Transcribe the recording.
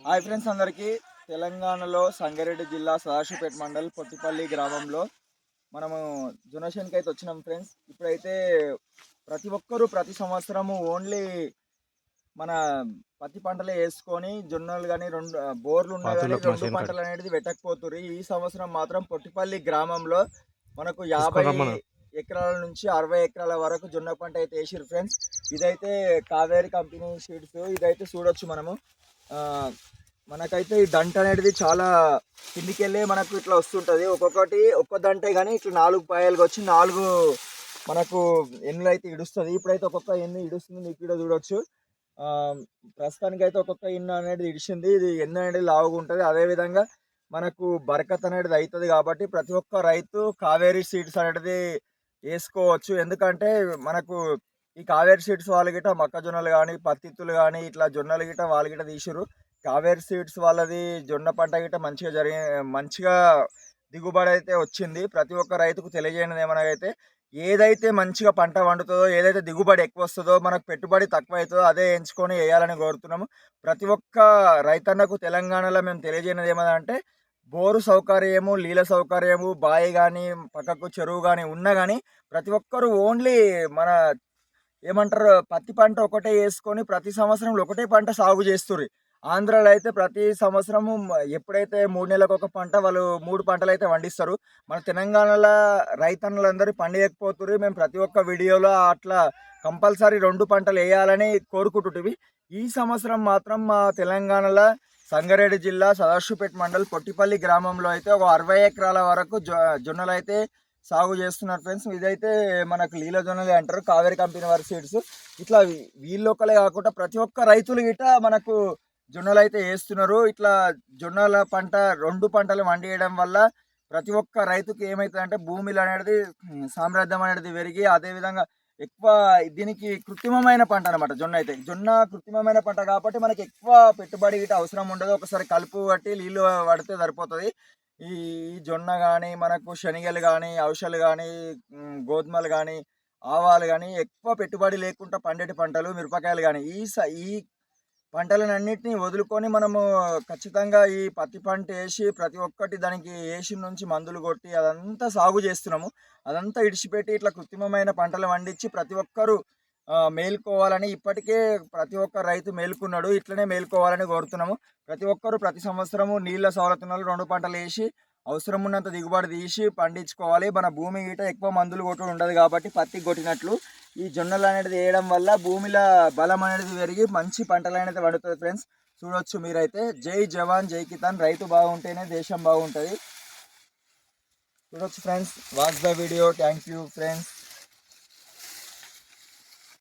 Hi friends అందరికీ. తెలంగాణలో సంగారెడ్డి జిల్లా సదాశివపేట మండల్ పొట్టిపల్లి గ్రామంలో మనము జొనషన్కి అయితే వచ్చినాం ఫ్రెండ్స్. ఇప్పుడైతే ప్రతి ఒక్కరూ ప్రతి సంవత్సరము ఓన్లీ మన పత్తి పంటలే వేసుకొని జొన్నలు కానీ రెండు బోర్లు ఉన్నాయి కానీ రెండు పంటలు అనేది పెట్టకపోతుర్రు. ఈ సంవత్సరం మాత్రం పొట్టిపల్లి గ్రామంలో మనకు 50 ఎకరాల నుంచి 60 ఎకరాల వరకు జొన్న పంట అయితే వేసిరు ఫ్రెండ్స్. ఇదైతే కావేరి కంపెనీ సీడ్స్. ఇదైతే చూడొచ్చు మనము. మనకైతే ఈ దంట అనేది చాలా కిందికెళ్ళి మనకు ఇట్లా వస్తుంటుంది. ఒక్కొక్కటి ఒక్క దంటే కానీ ఇట్లా 4 పాయలుగా వచ్చి 4 మనకు ఎన్నులు అయితే ఇడుస్తుంది. ఇప్పుడైతే ఒక్కొక్క ఎన్ను ఇడుస్తుంది, మీకు ఇక్కడ చూడొచ్చు. ప్రస్తుతానికి అయితే ఒక్కొక్క ఎన్ను అనేది ఇడిచింది. ఇది ఎన్ను అనేది లావుగా ఉంటుంది. అదేవిధంగా మనకు బరకత్ అనేది అవుతుంది. కాబట్టి ప్రతి ఒక్క రైతు కావేరీ సీడ్స్ అనేది వేసుకోవచ్చు. ఎందుకంటే మనకు ఈ కావేరీ సీడ్స్ వాళ్ళ గిట్ట మొక్కజొన్నలు కానీ పత్తిత్తులు కానీ ఇట్లా జొన్నలు గిట్ట వాళ్ళ గిట్ట తీసిరు. కావేరీ సీడ్స్ వాళ్ళది జొన్న పంట గిట్ట మంచిగా దిగుబడి అయితే వచ్చింది. ప్రతి ఒక్క రైతుకు తెలియజేయనిది ఏమనగైతే ఏదైతే మంచిగా పంట వండుతుందో, ఏదైతే దిగుబడి ఎక్కువ వస్తుందో, మనకు పెట్టుబడి తక్కువ అవుతుందో అదే ఎంచుకొని వేయాలని కోరుతున్నాము. ప్రతి ఒక్క రైతన్నకు తెలంగాణలో మేము తెలియజేయనిది ఏమదంటే బోరు సౌకర్యము, నీళ్ళ సౌకర్యము, బావి కానీ పక్కకు చెరువు కానీ ఉన్నా కానీ ప్రతి ఒక్కరు ఓన్లీ మన ఏమంటారు పత్తి పంట ఒకటే వేసుకొని ప్రతి సంవత్సరంలో ఒకటే పంట సాగు చేస్తుర్రు. ఆంధ్రాలో అయితే ప్రతి సంవత్సరము ఎప్పుడైతే 3 నెలలకు ఒక పంట వాళ్ళు 3 పంటలు అయితే పండిస్తారు. మన తెలంగాణలో రైతన్నులందరూ పండియకపోతుర్రు. మేము ప్రతి ఒక్క వీడియోలో అట్లా కంపల్సరీ 2 పంటలు వేయాలని కోరుకుంటుంటివి. ఈ సంవత్సరం మాత్రం మా తెలంగాణలో సంగారెడ్డి జిల్లా సదాశివపేట మండల్ పొట్టిపల్లి గ్రామంలో అయితే ఒక 60 ఎకరాల వరకు జొన్నలు అయితే సాగు చేస్తున్నారు ఫ్రెండ్స్. ఇదైతే మనకు లీల జొన్నలే అంటారు, కావేరి కంపెనీ వారి సీడ్స్. ఇట్లా వీళ్ళొక్కలే కాకుండా ప్రతి ఒక్క రైతులు గిట్ట మనకు జొన్నలు అయితే వేస్తున్నారు. ఇట్లా జొన్నల పంట 2 పంటలు వండియడం వల్ల ప్రతి ఒక్క రైతుకి ఏమవుతుందంటే భూమిలో అనేది సామ్రాజ్యం అనేది పెరిగి, అదేవిధంగా ఎక్కువ దీనికి కృత్రిమమైన పంట అనమాట. జొన్న కృత్రిమమైన పంట కాబట్టి మనకి ఎక్కువ పెట్టుబడి గిట్ట అవసరం ఉండదు. ఒకసారి కలుపు కట్టి నీళ్ళు పడితే సరిపోతుంది. ఈ జొన్న కానీ మనకు శనగలు కానీ ఔషధాలు కానీ గోధుమలు కానీ ఆవాలు కానీ ఎక్కువ పెట్టుబడి లేకుండా పండేటి పంటలు మిరపకాయలు కానీ ఈ పంటలన్నింటినీ వదులుకొని మనము ఖచ్చితంగా ఈ పత్తి పంట వేసి ప్రతి ఒక్కటి దానికి వేసి నుంచి మందులు కొట్టి అదంతా సాగు చేస్తున్నాము. అదంతా ఇడిచిపెట్టి ఇట్లా కృత్రిమమైన పంటలు పండించి ప్రతి ఒక్కరూ మేల్కోవాలని ఇప్పటికే ప్రతి ఒక్క రైతు మేల్కున్నాడు. ఇట్లనే మేల్కోవాలని కోరుతున్నాము. ప్రతి ఒక్కరూ ప్రతి సంవత్సరము నీళ్ళ సౌలతున్నారు 2 పంటలు వేసి అవసరం ఉన్నంత దిగుబడి తీసి పండించుకోవాలి. మన భూమి గిట ఎక్కువ మందులు కొట్టుడు ఉండదు కాబట్టి పత్తి కొట్టినట్లు ఈ జొన్నలు అనేది వేయడం వల్ల భూమిలో బలం అనేది పెరిగి మంచి పంటలు అనేది పండుతుంది ఫ్రెండ్స్. చూడొచ్చు మీరైతే. జై జవాన్ జై కిసాన్. రైతు బాగుంటేనే దేశం బాగుంటుంది. చూడొచ్చు friends. Watch the video. Thank you friends.